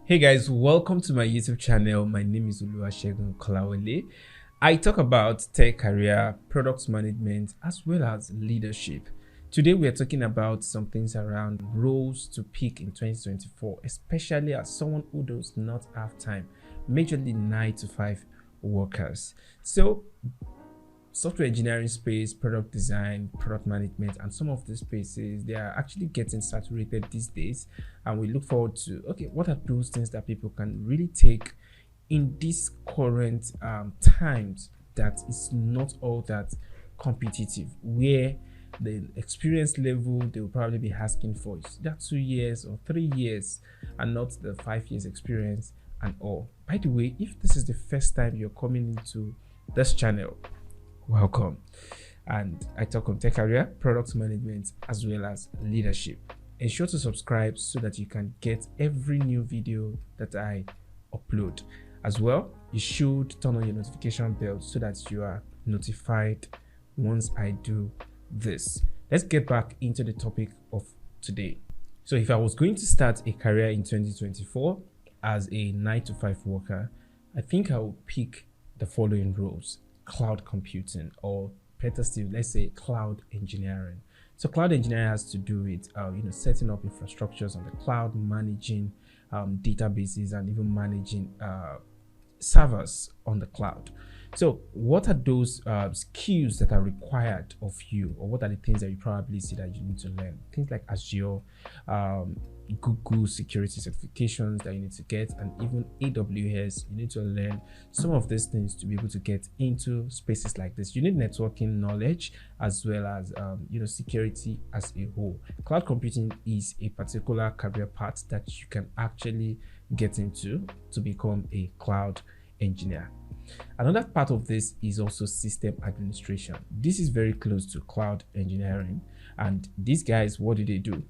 Hey guys, welcome to my YouTube channel. My name is Oluwasegun Kolawole. I talk about tech career, product management, as well as leadership. Today we are talking about some things around roles to pick in 2024, especially as someone who does not have time, majorly 9 to 5 workers. So software engineering space, product design, product management, and some of these spaces, they are actually getting saturated these days. And we look forward to, okay, what are those things that people can really take in these current times that is not all that competitive, where the experience level they will probably be asking for is that 2 years or 3 years and not the 5 years experience and all. By the way, if this is the first time you're coming into this channel, welcome. And I talk on tech career, product management, as well as leadership. Ensure to subscribe so that you can get every new video that I upload. As well, you should turn on your notification bell so that you are notified once I do this. Let's get back into the topic of today. So if I was going to start a career in 2024 as a 9 to 5 worker, I think I would pick the following roles: cloud computing, or better still, let's say cloud engineering. So cloud engineering has to do with setting up infrastructures on the cloud, managing databases, and even managing servers on the cloud. So what are those skills that are required of you, or what are the things that you probably see that you need to learn? Things like Azure, Google security certifications that you need to get, and even AWS. You need to learn some of these things to be able to get into spaces like this. You need networking knowledge as well as security as a whole. Cloud computing is a particular career path that you can actually get into to become a cloud engineer. Another part of this is also system administration. This is very close to cloud engineering, and these guys, what do they do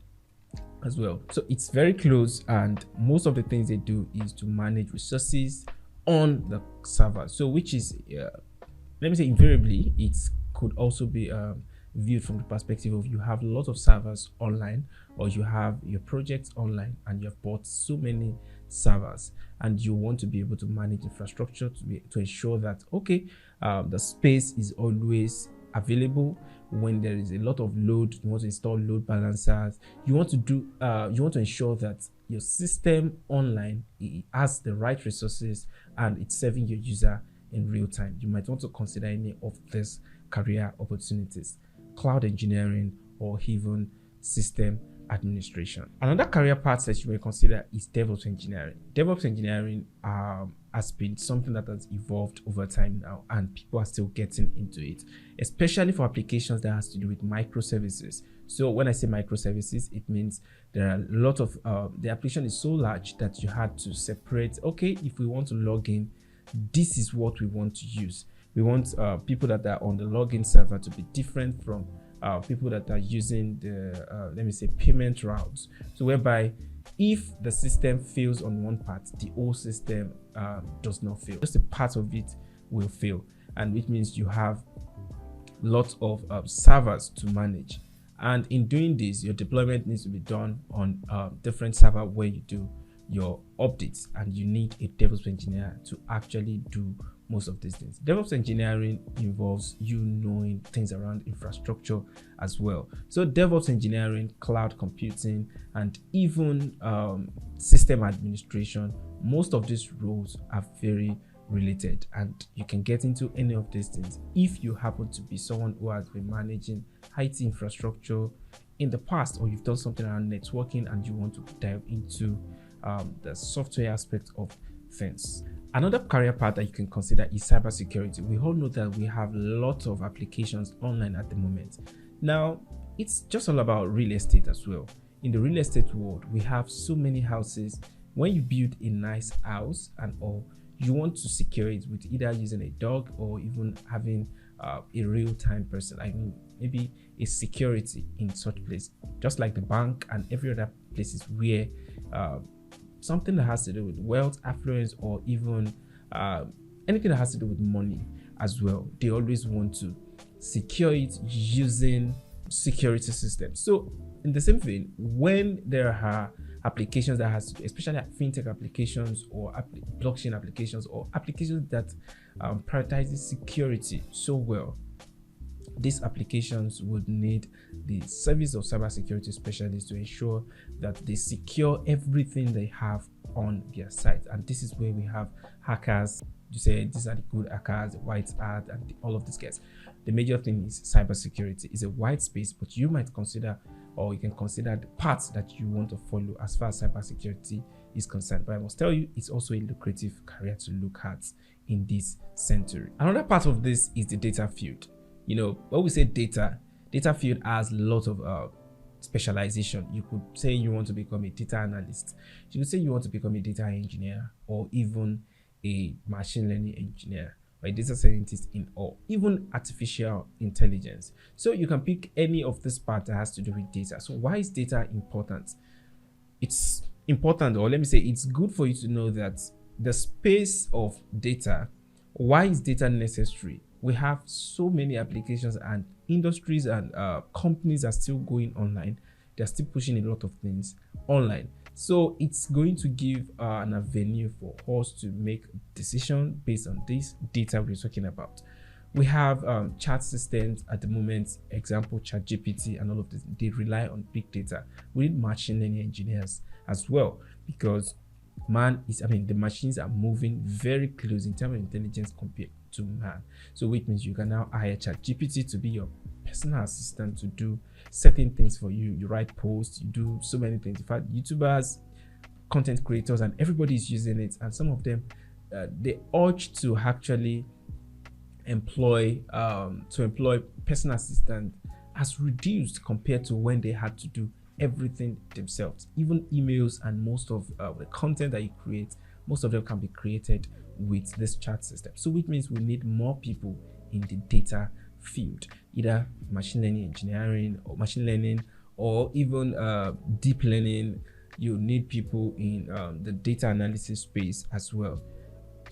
as well? So it's very close, and most of the things they do is to manage resources on the server. So which is let me say, invariably it could also be viewed from the perspective of you have a lot of servers online, or you have your projects online and you have bought so many servers, and you want to be able to manage infrastructure to ensure that the space is always available. When there is a lot of load, you want to install load balancers. You want to ensure that your system online has the right resources and it's serving your user in real time. You might want to consider any of these career opportunities: cloud engineering or even system administration. Another career path that you may consider is DevOps engineering. DevOps engineering has been something that has evolved over time now, and people are still getting into it, especially for applications that has to do with microservices. So when I say microservices, it means there are a lot of the application is so large that you had to separate. If we want to log in, this is what we want to use. We want people that are on the login server to be different from people that are using the let me say payment routes. So whereby if the system fails on one part, the whole system does not fail. Just a part of it will fail, and which means you have lots of servers to manage. And in doing this, your deployment needs to be done on different server where you do your updates, and you need a DevOps engineer to actually do most of these things. DevOps engineering involves you knowing things around infrastructure as well. So DevOps engineering, cloud computing, and even system administration, most of these roles are very related, and you can get into any of these things if you happen to be someone who has been managing IT infrastructure in the past, or you've done something around networking and you want to dive into the software aspect of things. Another career path that you can consider is cybersecurity. We all know that we have lots of applications online at the moment. Now, it's just all about real estate as well. In the real estate world, we have so many houses. When you build a nice house and all, you want to secure it with either using a dog or even having a real-time person. I mean, maybe a security in such place, just like the bank and every other places where something that has to do with wealth, affluence, or even anything that has to do with money as well. They always want to secure it using security systems. So in the same vein, when there are applications that has, especially fintech applications or blockchain applications or applications that prioritizes security so well. These applications would need the service of cybersecurity specialists to ensure that they secure everything they have on their site. And this is where we have hackers. You say these are the good hackers, the white hat, and all of these guys. The major thing is cybersecurity. It's a wide space, but you might consider, or you can consider the paths that you want to follow as far as cybersecurity is concerned. But I must tell you, it's also a lucrative career to look at in this century. Another part of this is the data field. You know, when we say data field has a lot of specialization. You could say you want to become a data analyst. You could say you want to become a data engineer, or even a machine learning engineer, or a data scientist or even artificial intelligence. So you can pick any of this part that has to do with data. So why is data important? It's important, or let me say it's good for you to know that the space of data, why is data necessary? We have so many applications, and industries and companies are still going online. They're still pushing a lot of things online. So it's going to give an avenue for us to make decisions based on this data we're talking about. We have chat systems at the moment, example ChatGPT and all of this. They rely on big data. We need machine learning engineers as well, because the machines are moving very close in terms of intelligence compared to man. So which means you can now hire ChatGPT to be your personal assistant to do certain things for you. You write posts, you do so many things. In fact, YouTubers, content creators, and everybody is using it. And some of them, they urge to actually employ personal assistant has reduced compared to when they had to do everything themselves. Even emails and most of the content that you create, most of them can be created with this chat system. So which means we need more people in the data field, either machine learning engineering or machine learning, or even deep learning. You need people in the data analysis space as well,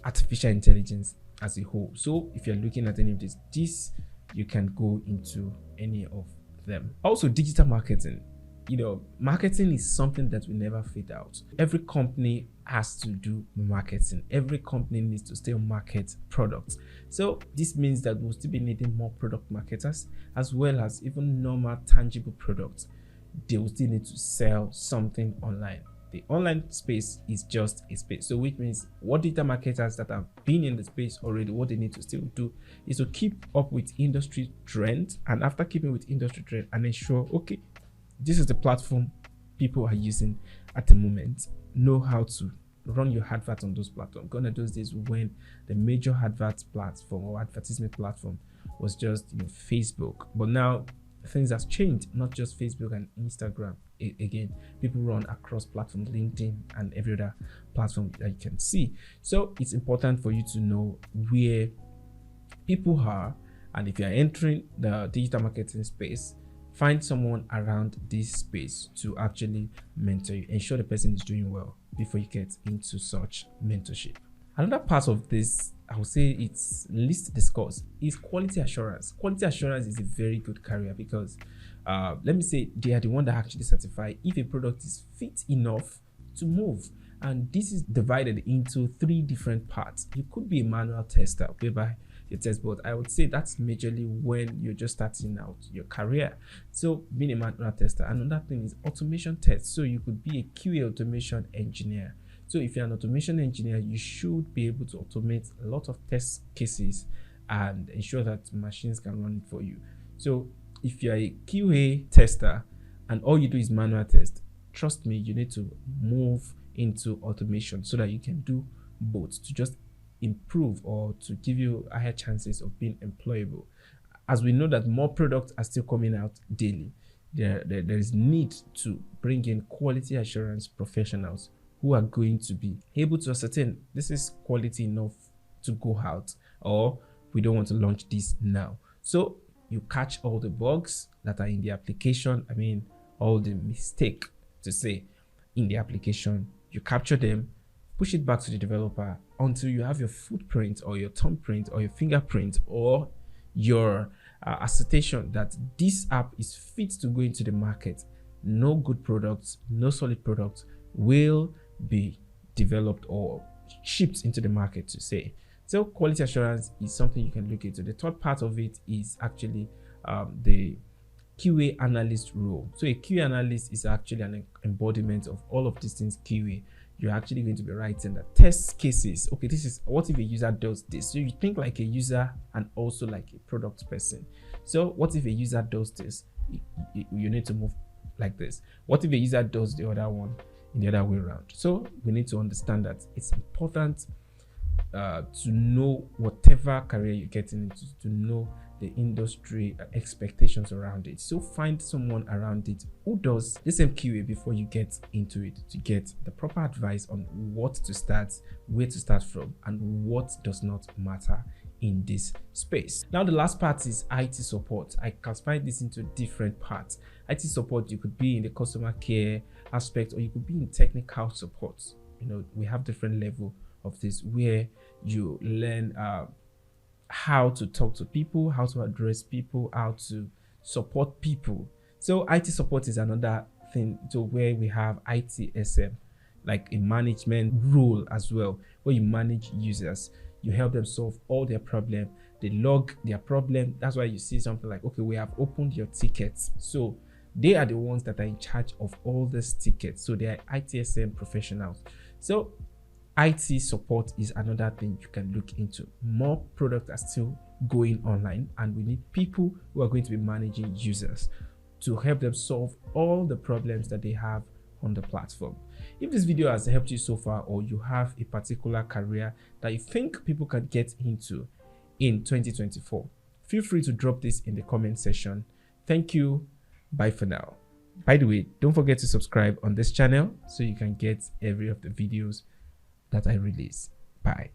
artificial intelligence as a whole. So if you're looking at any of this, you can go into any of them. Also, digital marketing. You know, marketing is something that will never fade out. Every company has to do marketing. Every company needs to still market products. So this means that we'll still be needing more product marketers, as well as even normal tangible products. They will still need to sell something online. The online space is just a space. So which means what data marketers that have been in the space already, what they need to still do is to keep up with industry trends, and after keeping with industry trend, and ensure, okay, this is the platform people are using at the moment. Know how to run your advert on those platforms. Gone are those days when the major advert platform or advertisement platform was just Facebook. But now things have changed, not just Facebook and Instagram. Again, people run across platforms, LinkedIn and every other platform that you can see. So it's important for you to know where people are, and if you're entering the digital marketing space, find someone around this space to actually mentor you. Ensure the person is doing well before you get into such mentorship. Another part of this, I would say it's least discussed, is quality assurance. Quality assurance is a very good career because, let me say, they are the one that actually certify if a product is fit enough to move. And this is divided into 3 different parts. You could be a manual tester, whereby you test, but I would say that's majorly when you're just starting out your career. So being a manual tester. Another thing is automation test. So you could be a QA automation engineer. So if you're an automation engineer, you should be able to automate a lot of test cases and ensure that machines can run it for you. So if you're a QA tester and all you do is manual test, trust me, you need to move into automation so that you can do both, to just improve or to give you higher chances of being employable. As we know that more products are still coming out daily, there is need to bring in quality assurance professionals who are going to be able to ascertain this is quality enough to go out, or we don't want to launch this now. So you catch all the bugs that are in the application, all the mistake to say in the application, you capture them, push it back to the developer until you have your footprint or your thumbprint or your fingerprint or your assertion that this app is fit to go into the market. No good products, no solid products will be developed or shipped into the market to say. So quality assurance is something you can look into. The third part of it is actually the QA analyst role. So a QA analyst is actually an embodiment of all of these things QA. You're actually going to be writing the test cases. Okay, this is what if a user does this. So you think like a user and also like a product person. So what if a user does this? You need to move like this. What if a user does the other one in the other way around? So we need to understand that it's important to know whatever career you're getting into, to know the industry expectations around it. So find someone around it who does the same QA before you get into it, to get the proper advice on what to start, where to start from, and what does not matter in this space. Now the last part is IT support. I classify this into different parts. IT support, you could be in the customer care aspect, or you could be in technical support. You know, we have different level of this where you learn how to talk to people, how to address people, how to support people. So IT support is another thing to where we have ITSM, like a management role as well, where you manage users, you help them solve all their problem, they log their problem. That's why you see something like, okay, we have opened your tickets. So they are the ones that are in charge of all these tickets. So they are ITSM professionals. So IT support is another thing you can look into. More products are still going online, and we need people who are going to be managing users to help them solve all the problems that they have on the platform. If this video has helped you so far, or you have a particular career that you think people can get into in 2024, feel free to drop this in the comment section. Thank you. Bye for now. By the way, don't forget to subscribe on this channel so you can get every of the videos that I release. Bye.